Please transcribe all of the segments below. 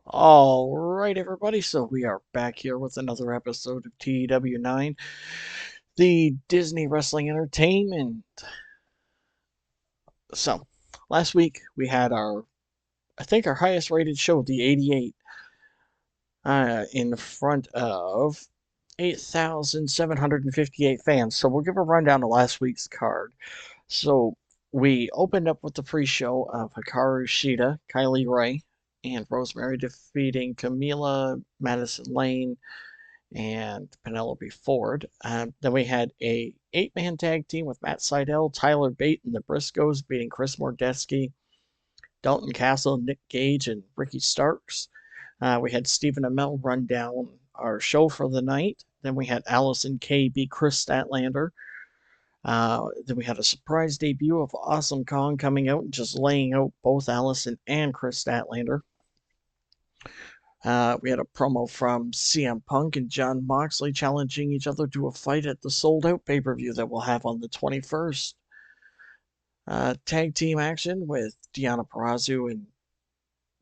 All right, everybody. So we are back here with another episode of TEW9, the Disney Wrestling Entertainment. So last week we had I think our highest rated show, the 88, in front of 8,758 fans. So we'll give a rundown of last week's card. So we opened up with the pre-show of Hikaru Shida, Kylie Ray, and Rosemary defeating Camila, Madison Lane, and Penelope Ford. Then we had a 8-man tag team with Matt Sydal, Tyler Bate, and the Briscoes beating Chris Mordecki, Dalton Castle, Nick Gage, and Ricky Starks. We had Stephen Amell run down our show for the night. Then we had Allison Kay beat Chris Statlander. Then we had a surprise debut of Awesome Kong coming out and just laying out both Allison and Chris Statlander. We had a promo from CM Punk and Jon Moxley challenging each other to a fight at the sold-out pay-per-view that we'll have on the 21st. Tag team action with Deonna Purrazzo and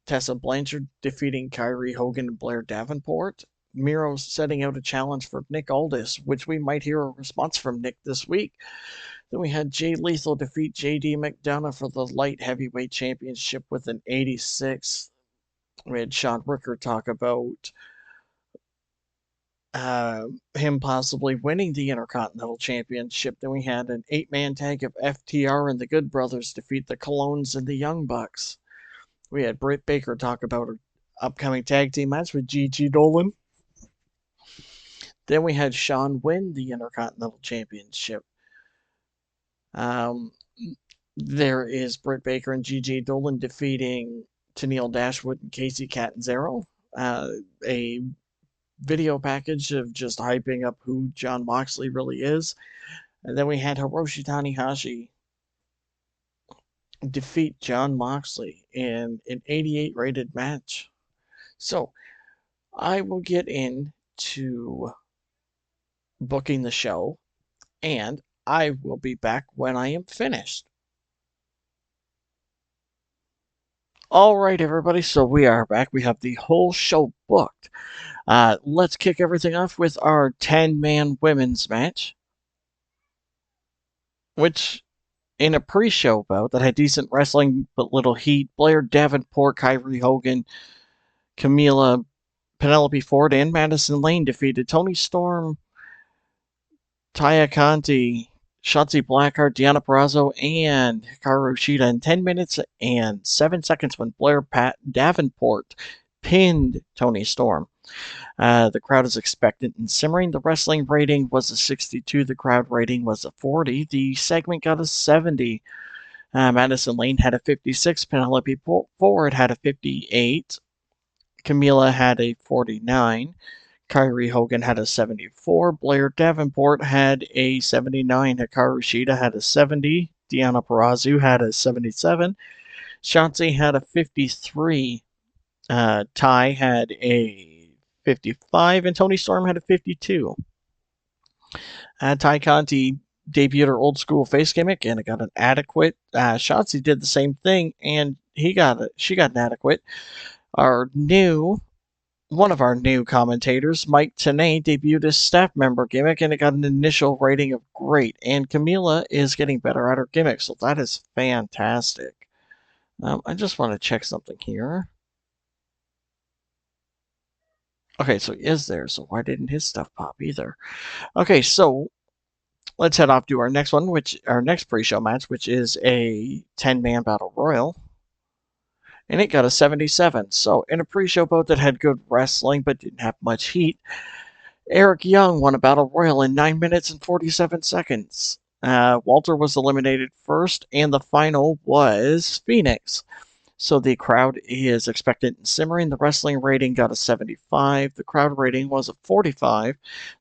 Tessa Blanchard defeating Kyrie Hogan and Blair Davenport. Miro setting out a challenge for Nick Aldis, which we might hear a response from Nick this week. Then we had Jay Lethal defeat JD McDonough for the light heavyweight championship with an 86. We had Sean Ricker talk about him possibly winning the Intercontinental Championship. Then we had an 8-man tag of FTR and the Good Brothers defeat the Colognes and the Young Bucks. We had Britt Baker talk about her upcoming tag team match with Gigi Dolan. Then we had Sean win the Intercontinental Championship. There is Britt Baker and Gigi Dolan defeating Tennille Dashwood and Casey Catanzaro. A video package of just hyping up who Jon Moxley really is. And then we had Hiroshi Tanahashi defeat Jon Moxley in an 88 rated match. So I will get into booking the show, and I will be back when I am finished. All right, everybody, so we are back. We have the whole show booked. Let's kick everything off with our 10-man women's match, which in a pre-show bout that had decent wrestling but little heat, Blair Davenport, Kyrie Hogan, Camila, Penelope Ford, and Madison Lane defeated Toni Storm, Taya Conti, Shotzi Blackheart, Deonna Purrazzo, and Hikaru Shida in 10 minutes and 7 seconds when Blair Davenport pinned Toni Storm. The crowd is expectant and simmering. The wrestling rating was a 62. The crowd rating was a 40. The segment got a 70. Madison Lane had a 56. Penelope Ford had a 58. Camila had a 49. Kyrie Hogan had a 74. Blair Davenport had a 79. Hikaru Shida had a 70. Deonna Purrazzo had a 77. Shotzi had a 53. Ty had a 55. And Toni Storm had a 52. Ty Conti debuted her old school face gimmick and it got an adequate. Shotzi did the same thing and she got an adequate. One of our new commentators, Mike Tenay, debuted his staff member gimmick and it got an initial rating of great. And Camila is getting better at her gimmick, so that is fantastic. I just want to check something here. Okay, so he is there, so why didn't his stuff pop either? Okay, so let's head off to our next one, our next pre-show match, which is a 10-man battle royal. And it got a 77. So in a pre-show bout that had good wrestling but didn't have much heat, Eric Young won a battle royal in 9 minutes and 47 seconds. Walter was eliminated first, and the final was Phoenix. So the crowd is expectant and simmering. The wrestling rating got a 75. The crowd rating was a 45.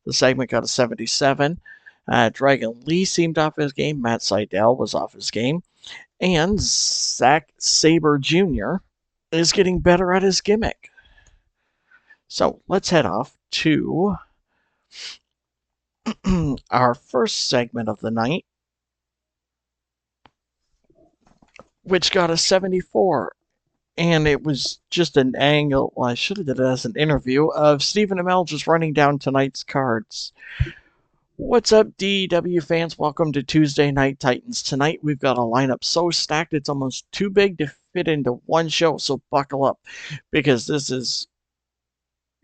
The segment got a 77. Dragon Lee seemed off his game. Matt Sydal was off his game. And Zack Sabre Jr. is getting better at his gimmick. So let's head off to our first segment of the night, which got a 74. And it was just an angle, well, I should have did it as an interview, of Stephen Amell just running down tonight's cards. What's up, DW fans? Welcome to Tuesday Night Titans. Tonight we've got a lineup so stacked it's almost too big to fit into one show, so buckle up, because this is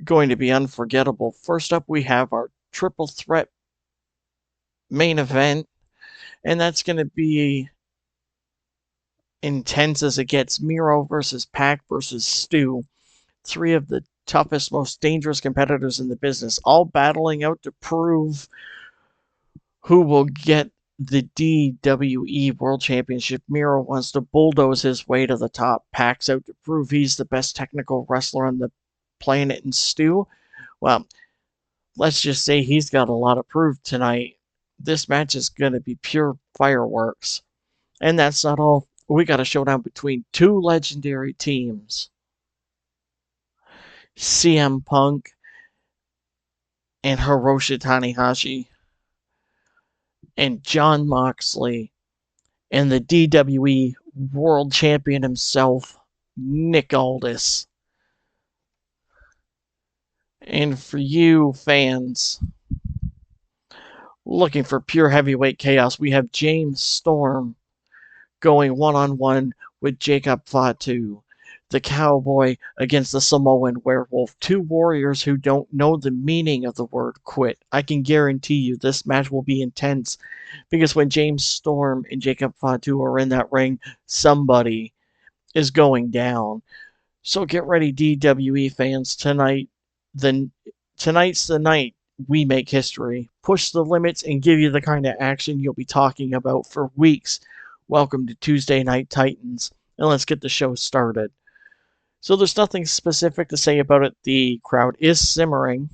going to be unforgettable. First up, we have our triple threat main event, and that's going to be intense as it gets. Miro versus Pac versus Stu. Three of the toughest, most dangerous competitors in the business, all battling out to prove who will get the DWE World Championship. Miro wants to bulldoze his way to the top. Pac's out to prove he's the best technical wrestler on the planet. And Stu, well, let's just say he's got a lot of proof tonight. This match is going to be pure fireworks. And that's not all. We got a showdown between two legendary teams. CM Punk and Hiroshi Tanahashi and Jon Moxley and the DWE World Champion himself, Nick Aldis. And for you fans looking for pure heavyweight chaos, we have James Storm going one-on-one with Jacob Fatu, the Cowboy against the Samoan Werewolf, two warriors who don't know the meaning of the word quit. I can guarantee you this match will be intense, because when James Storm and Jacob Fatu are in that ring, somebody is going down. So get ready, DWE fans. Tonight's the night we make history, push the limits, and give you the kind of action you'll be talking about for weeks. Welcome to Tuesday Night Titans, and let's get the show started. So there's nothing specific to say about it. The crowd is simmering,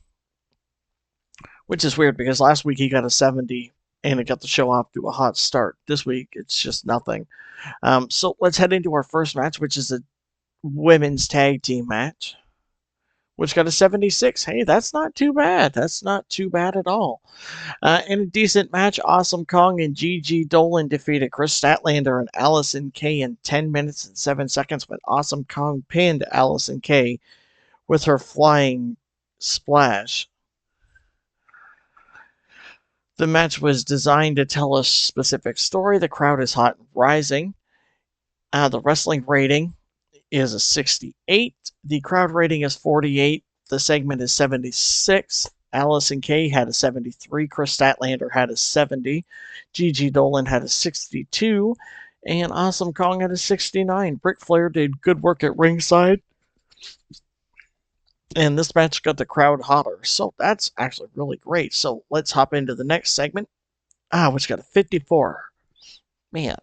which is weird because last week he got a 70 and it got the show off to a hot start. This week it's just nothing. So let's head into our first match, which is a women's tag team match, which got a 76. Hey, that's not too bad. That's not too bad at all. In a decent match, Awesome Kong and Gigi Dolan defeated Chris Statlander and Allison Kay in 10 minutes and 7 seconds, when Awesome Kong pinned Allison Kay with her flying splash. The match was designed to tell a specific story. The crowd is hot and rising. The wrestling rating is a 68. The crowd rating is 48. The segment is 76. Allison Kay had a 73. Chris Statlander had a 70. Gigi Dolan had a 62. And Awesome Kong had a 69. Ric Flair did good work at ringside. And this match got the crowd hotter. So that's actually really great. So let's hop into the next segment. Which got a 54. Man.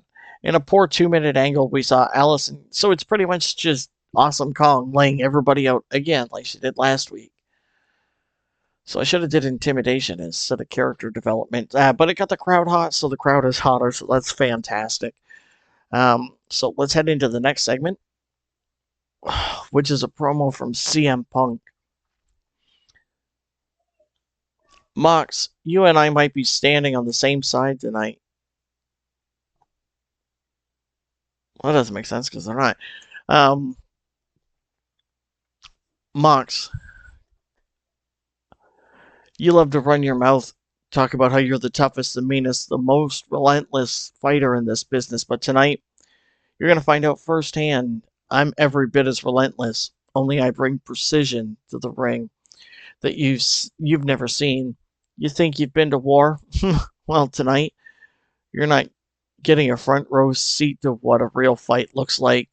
In a poor 2-minute angle, we saw Allison. So it's pretty much just Awesome Kong laying everybody out again like she did last week. So I should have did intimidation instead of character development. But it got the crowd hot, so the crowd is hotter, so that's fantastic. So let's head into the next segment, which is a promo from CM Punk. Mox, you and I might be standing on the same side tonight. Well, that doesn't make sense because they're not. Mox, you love to run your mouth, talk about how you're the toughest, the meanest, the most relentless fighter in this business, but tonight, you're going to find out firsthand I'm every bit as relentless, only I bring precision to the ring that you've never seen. You think you've been to war? Well, tonight, you're not getting a front row seat to what a real fight looks like.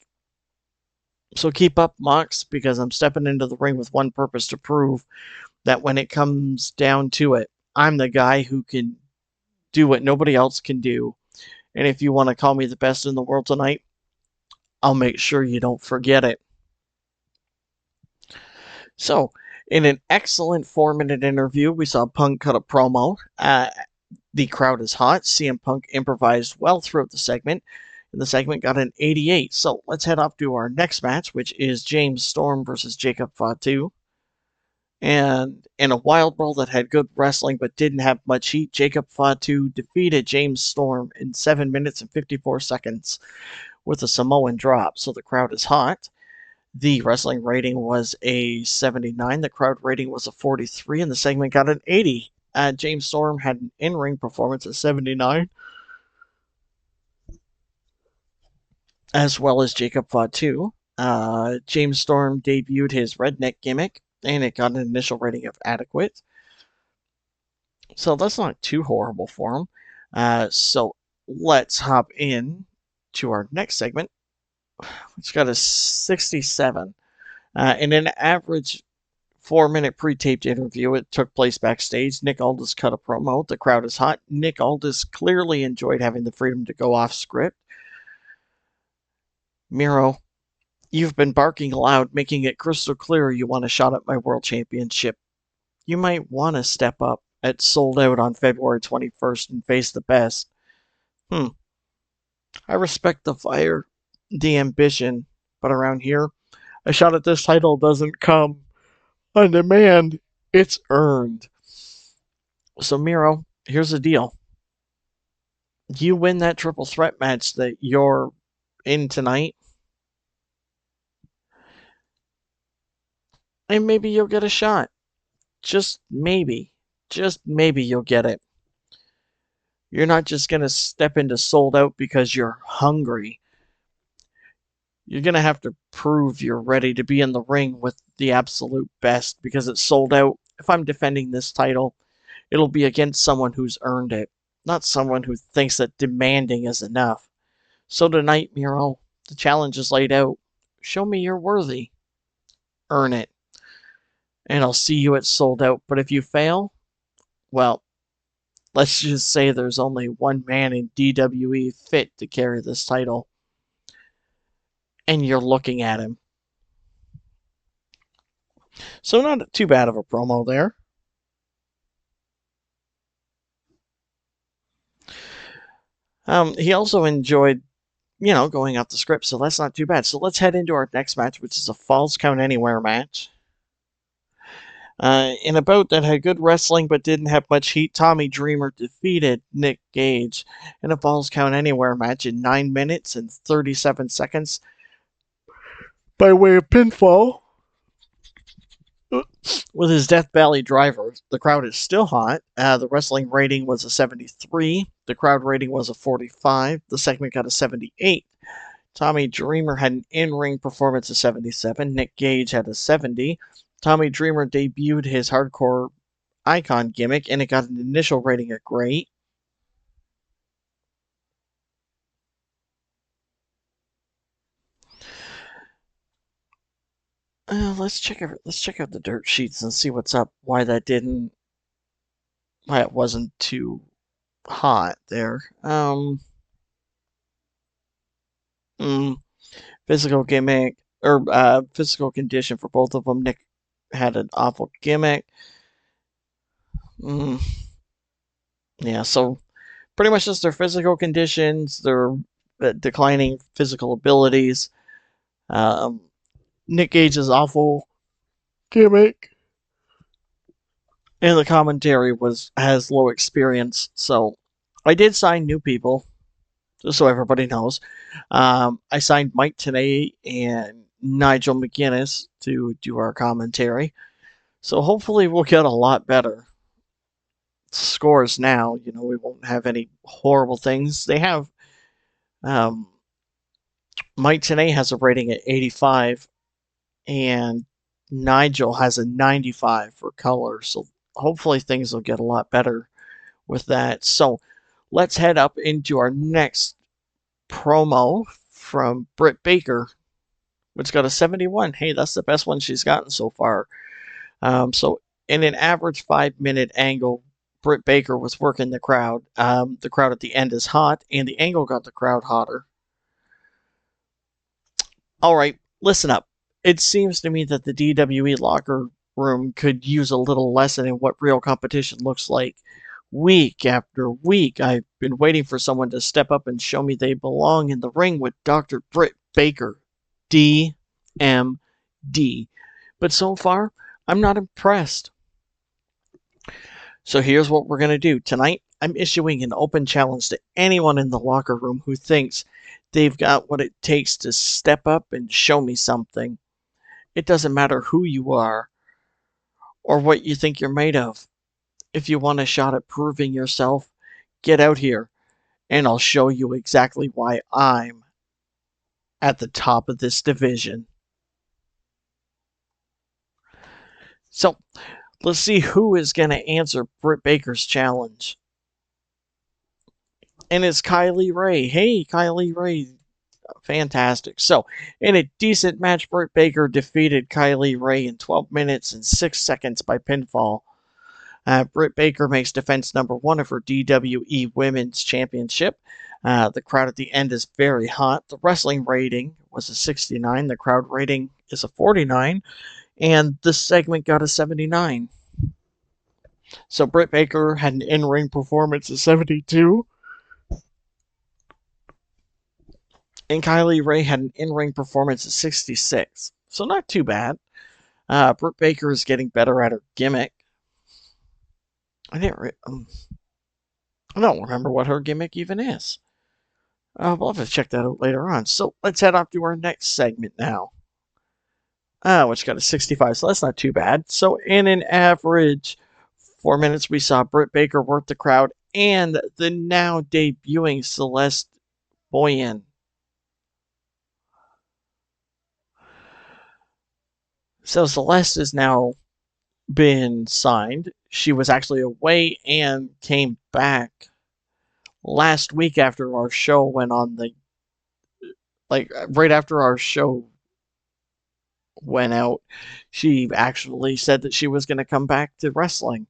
So keep up, Mox, because I'm stepping into the ring with one purpose: to prove that when it comes down to it, I'm the guy who can do what nobody else can do. And if you want to call me the best in the world tonight, I'll make sure you don't forget it. So, in an excellent 4-minute interview, we saw Punk cut a promo. The crowd is hot. CM Punk improvised well throughout the segment, and the segment got an 88. So let's head off to our next match, which is James Storm versus Jacob Fatu. And in a wild brawl that had good wrestling but didn't have much heat, Jacob Fatu defeated James Storm in 7 minutes and 54 seconds with a Samoan drop. So the crowd is hot. The wrestling rating was a 79. The crowd rating was a 43, and the segment got an 80. James Storm had an in-ring performance of 79, as well as Jacob Fatu. James Storm debuted his redneck gimmick, and it got an initial rating of adequate. So that's not too horrible for him. So let's hop in to our next segment. It's got a 67. In an average 4-minute pre-taped interview, it took place backstage. Nick Aldis cut a promo. The crowd is hot. Nick Aldis clearly enjoyed having the freedom to go off script. Miro, you've been barking loud, making it crystal clear you want a shot at my world championship. You might want to step up at Sold Out on February 21st and face the best. I respect the fire, the ambition, but around here, a shot at this title doesn't come on demand. It's earned. So, Miro, here's the deal. You win that triple threat match that you're in tonight, and maybe you'll get a shot. Just maybe you'll get it. You're not just going to step into Sold Out because you're hungry. You're going to have to prove you're ready to be in the ring with the absolute best, because it's Sold Out. If I'm defending this title, it'll be against someone who's earned it, not someone who thinks that demanding is enough. So tonight, Miro, the challenge is laid out. Show me you're worthy. Earn it. And I'll see you at Sold Out. But if you fail, well, let's just say there's only one man in DWE fit to carry this title. And you're looking at him. So not too bad of a promo there. He also enjoyed, going off the script, so that's not too bad. So let's head into our next match, which is a Falls Count Anywhere match. In a bout that had good wrestling but didn't have much heat, Tommy Dreamer defeated Nick Gage in a Falls Count Anywhere match in 9 minutes and 37 seconds by way of pinfall with his Death Valley driver. The crowd is still hot. The wrestling rating was a 73. The crowd rating was a 45. The segment got a 78. Tommy Dreamer had an in-ring performance of 77. Nick Gage had a 70. Tommy Dreamer debuted his hardcore icon gimmick, and it got an initial rating of great. Let's check out the dirt sheets and see what's up. Why it wasn't too hot there. Physical gimmick or physical condition for both of them. Nick had an awful gimmick. Yeah, so pretty much just their physical conditions, their declining physical abilities. Nick Gage's awful gimmick, and the commentary has low experience. So I did sign new people, just so everybody knows. I signed Mike Tenay and Nigel McGuinness to do our commentary. So hopefully we'll get a lot better scores now. We won't have any horrible things. They have Mike Tenay has a rating at 85, and Nigel has a 95 for color. So hopefully things will get a lot better with that. So let's head up into our next promo from Britt Baker, which got a 71. Hey, that's the best one she's gotten so far. So in an average 5-minute angle, Britt Baker was working the crowd. The crowd at the end is hot, and the angle got the crowd hotter. All right, listen up. It seems to me that the DWE locker room could use a little lesson in what real competition looks like. Week after week, I've been waiting for someone to step up and show me they belong in the ring with Dr. Britt Baker, DMD. But so far, I'm not impressed. So here's what we're going to do. Tonight, I'm issuing an open challenge to anyone in the locker room who thinks they've got what it takes to step up and show me something. It doesn't matter who you are or what you think you're made of. If you want a shot at proving yourself, get out here, and I'll show you exactly why I'm at the top of this division. So, let's see who is going to answer Britt Baker's challenge. And it's Kylie Rae. Hey, Kylie Rae. Fantastic. So, in a decent match, Britt Baker defeated Kylie Rae in 12 minutes and 6 seconds by pinfall. Britt Baker makes defense number 1 of her DWE Women's Championship. The crowd at the end is very hot. The wrestling rating was a 69. The crowd rating is a 49. And this segment got a 79. So Britt Baker had an in-ring performance of 72. And Kylie Rae had an in-ring performance of 66. So not too bad. Britt Baker is getting better at her gimmick. I don't remember what her gimmick even is. We'll have to check that out later on. So let's head off to our next segment now. Which got a 65, so that's not too bad. So in an average 4 minutes, we saw Britt Baker work the crowd and the now debuting Celeste Boyan. So Celeste has now been signed. She was actually away and came back last week after our show went on right after our show went out. She actually said that she was going to come back to wrestling.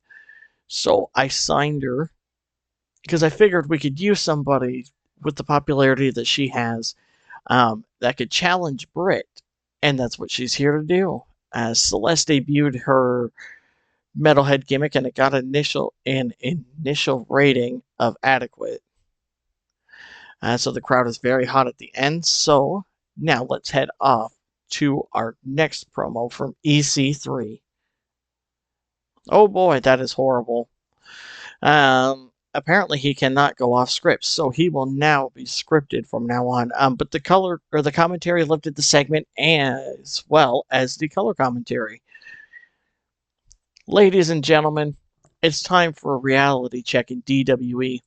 So I signed her because I figured we could use somebody with the popularity that she has that could challenge Britt. And that's what she's here to do. Celeste debuted her metalhead gimmick and it got an initial rating of adequate. So the crowd is very hot at the end. So now let's head off to our next promo from EC3. Oh boy, that is horrible. Apparently he cannot go off script, so he will now be scripted from now on. But the commentary lifted the segment as well as the color commentary. Ladies and gentlemen, it's time for a reality check in DWE.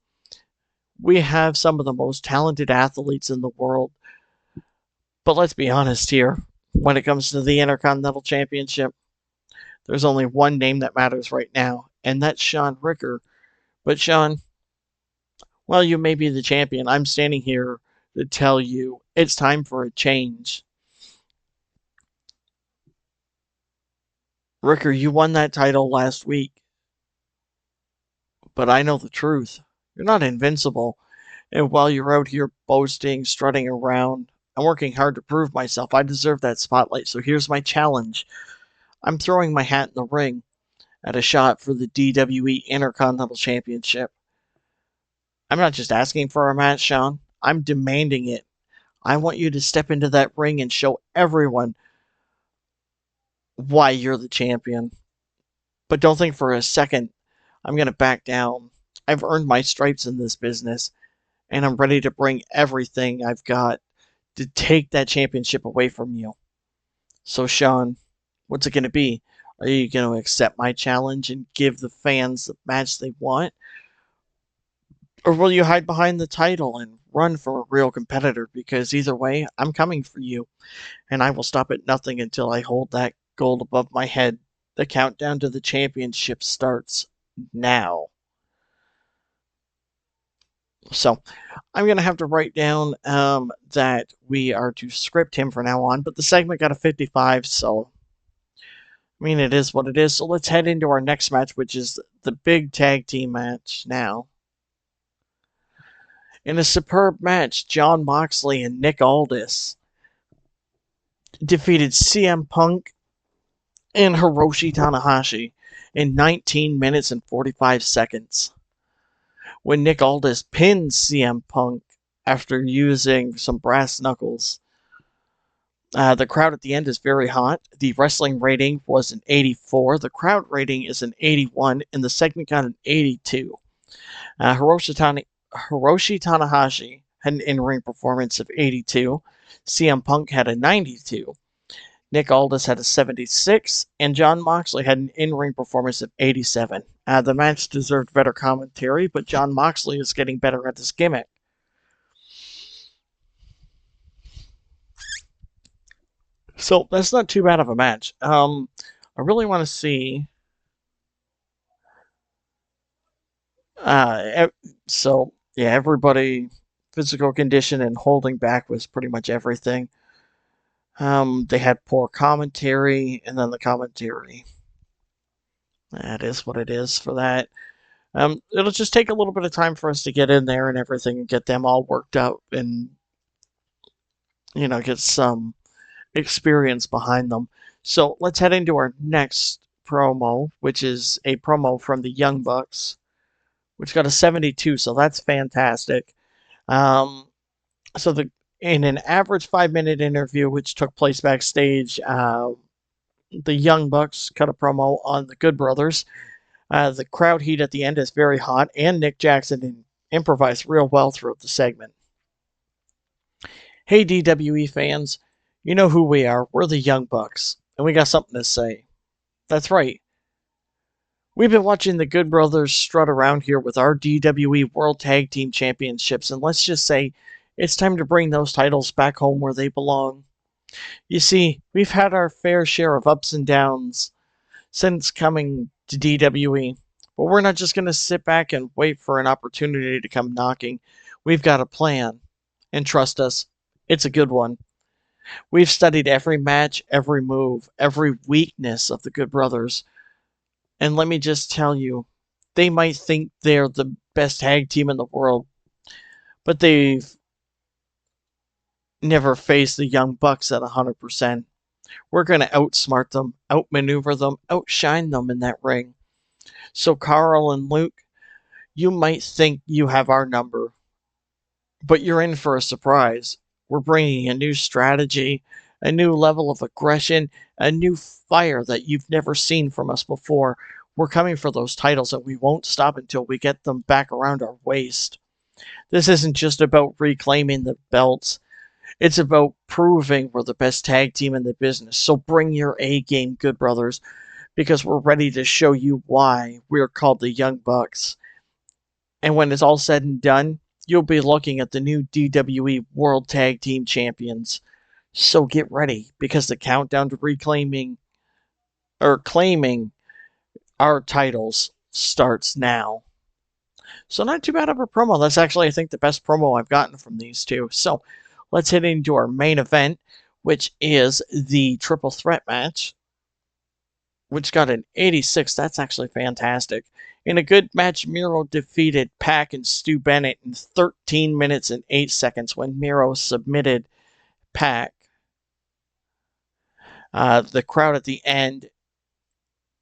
We have some of the most talented athletes in the world. But let's be honest here. When it comes to the Intercontinental Championship, there's only one name that matters right now, and that's Sean Ricker. But Sean, while you may be the champion, I'm standing here to tell you it's time for a change. Ricker, you won that title last week. But I know the truth. You're not invincible. And while you're out here boasting, strutting around, I'm working hard to prove myself. I deserve that spotlight, so here's my challenge. I'm throwing my hat in the ring at a shot for the DWE Intercontinental Championship. I'm not just asking for a match, Sean. I'm demanding it. I want you to step into that ring and show everyone why you're the champion. But don't think for a second I'm going to back down. I've earned my stripes in this business, and I'm ready to bring everything I've got to take that championship away from you. So, Sean, what's it going to be? Are you going to accept my challenge and give the fans the match they want? Or will you hide behind the title and run from a real competitor? Because either way, I'm coming for you, and I will stop at nothing until I hold that gold above my head. The countdown to the championship starts now. So, I'm going to have to write down that we are to script him from now on, but the segment got a 55, so I mean, it is what it is. So let's head into our next match, which is the big tag team match now. In a superb match, Jon Moxley and Nick Aldis defeated CM Punk and Hiroshi Tanahashi in 19 minutes and 45 seconds. When Nick Aldis pinned CM Punk after using some brass knuckles. The crowd at the end is very hot. The wrestling rating was an 84. The crowd rating is an 81, and the segment got an 82. Hiroshi Tanahashi had an in-ring performance of 82. CM Punk had a 92. Nick Aldis had a 76, and Jon Moxley had an in-ring performance of 87. The match deserved better commentary, but Jon Moxley is getting better at his gimmick. So that's not too bad of a match. I really want to see. So yeah, everybody physical condition and holding back was pretty much everything. They had poor commentary, and then the commentary. That is what it is for that. It'll just take a little bit of time for us to get in there and everything and get them all worked out and, get some experience behind them. So let's head into our next promo, which is a promo from the Young Bucks, which got a 72, so that's fantastic. So in an average 5-minute interview, which took place backstage, the Young Bucks cut a promo on the Good Brothers. The crowd heat at the end is very hot, and Nick Jackson improvised real well throughout the segment. Hey, DWE fans, you know who we are. We're the Young Bucks, and we got something to say. That's right. We've been watching the Good Brothers strut around here with our DWE World Tag Team Championships, and let's just say it's time to bring those titles back home where they belong. You see, we've had our fair share of ups and downs since coming to DWE, but we're not just going to sit back and wait for an opportunity to come knocking. We've got a plan, and trust us, it's a good one. We've studied every match, every move, every weakness of the Good Brothers, and let me just tell you, they might think they're the best tag team in the world, but they've never faced the Young Bucks at 100%. We're going to outsmart them, outmaneuver them, outshine them in that ring. So Carl and Luke, you might think you have our number, but you're in for a surprise. We're bringing a new strategy, a new level of aggression, a new fire that you've never seen from us before. We're coming for those titles, and we won't stop until we get them back around our waist. This isn't just about reclaiming the belts. It's about proving we're the best tag team in the business. So bring your A game, Good Brothers, because we're ready to show you why we're called the Young Bucks. And when it's all said and done, you'll be looking at the new DWE World Tag Team Champions. So get ready, because the countdown to claiming our titles starts now. So not too bad of a promo. That's actually, I think, the best promo I've gotten from these two. So let's head into our main event, which is the triple threat match, which got an 86. That's actually fantastic. In a good match, Miro defeated Pac and Stu Bennett in 13 minutes and 8 seconds when Miro submitted Pac. The crowd at the end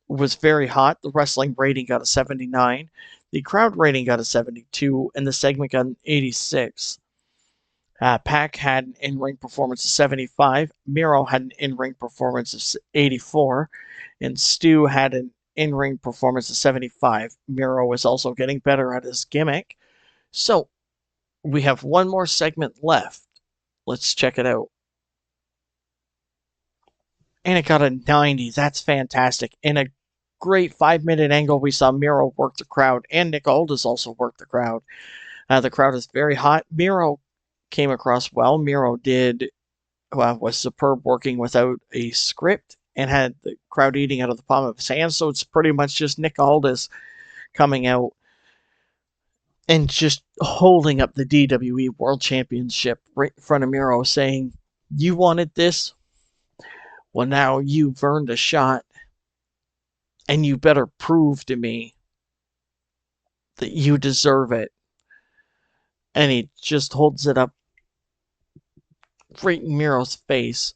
was very hot. The wrestling rating got a 79. The crowd rating got a 72, and the segment got an 86. Pac had an in-ring performance of 75. Miro had an in-ring performance of 84. And Stu had an in-ring performance of 75. Miro was also getting better at his gimmick. So, we have one more segment left. Let's check it out. And it got a 90. That's fantastic. In a great 5-minute angle, we saw Miro work the crowd, and Nick Aldis also worked the crowd. The crowd is very hot. Miro came across well. Miro was superb working without a script and had the crowd eating out of the palm of his hand. So it's pretty much just Nick Aldis coming out and just holding up the DWE World Championship right in front of Miro, saying, "You wanted this? Well, now you've earned a shot, and you better prove to me that you deserve it." And he just holds it up right in Miro's face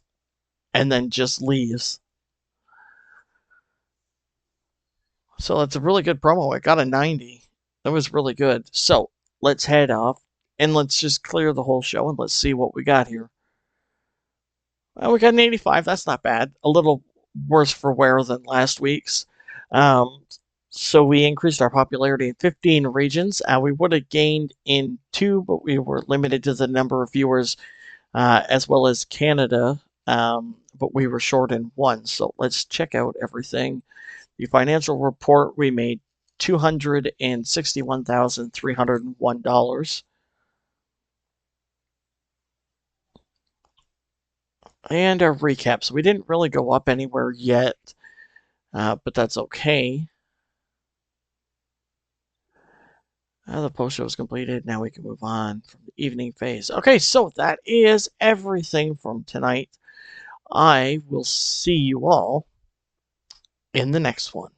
and then just leaves. So that's a really good promo. It got a 90. That was really good. So let's head off and let's just clear the whole show and let's see what we got here. We got an 85. That's not bad. A little worse for wear than last week's. So we increased our popularity in 15 regions. We would have gained in 2, but we were limited to the number of viewers as well as Canada. but we were short in one. So let's check out everything. The financial report, we made $261,301. And our recap. So we didn't really go up anywhere yet, but that's okay. The post show is completed. Now we can move on from the evening phase. Okay, so that is everything from tonight. I will see you all in the next one.